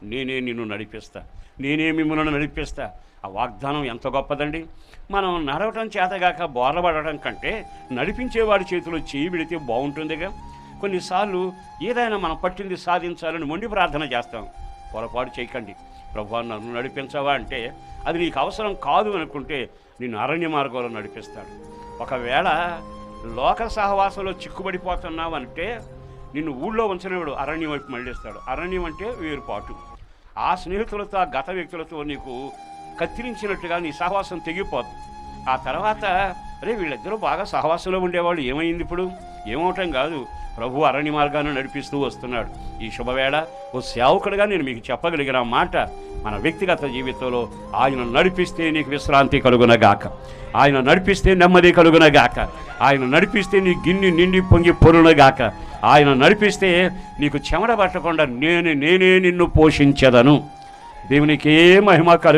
నేనే నిన్ను నడిపిస్తా, నేనే మిమ్మల్ని నడిపిస్తా. ఆ వాగ్దానం ఎంత గొప్పదండి. మనం నడవటం చేతగాక బోర్లపడటం కంటే నడిపించేవాడి చేతిలో చేయి పెడితే బాగుంటుందిగా. కొన్నిసార్లు ఏదైనా మనం పట్టింది సాధించాలని మొండి ప్రార్థన చేస్తాం. పొరపాటు చేయకండి. ప్రభువా నన్ను నడిపించవా అంటే అది నీకు అవసరం కాదు అనుకుంటే నిన్ను అరణ్య మార్గంలో నడిపిస్తాడు. ఒకవేళ లోక సహవాసంలో చిక్కుబడిపోతున్నావంటే నిన్ను ఊళ్ళో ఉంచనివాడు అరణ్యం వైపు మళ్ళిస్తాడు. అరణ్యం అంటే వేరుపాటు. ఆ స్నేహితులతో, ఆ గత వ్యక్తులతో నీకు కత్తిరించినట్టుగా నీ సహవాసం తెగిపోద్ది. ఆ తర్వాత అరే వీళ్ళిద్దరూ బాగా సహవాసంలో ఉండేవాళ్ళు, ఏమైంది ఇప్పుడు? ఏమవటం కాదు, ప్రభు అరణ్య మార్గాన్ని నడిపిస్తూ వస్తున్నాడు. ఈ శుభవేళ ఓ సేవకుడిగా నేను మీకు చెప్పగలిగిన మాట, మన వ్యక్తిగత జీవితంలో ఆయన నడిపిస్తే నీకు విశ్రాంతి కలుగునగాక, ఆయన నడిపిస్తే నెమ్మది కలుగునగాక, ఆయన నడిపిస్తే నీ గిన్నె నిండి పొంగి పొరునగాక, ఆయన నడిపిస్తే నీకు చెమట పట్టకుండా నేనే నిన్ను పోషించదను. దేవునికే మహిమ కలుగు.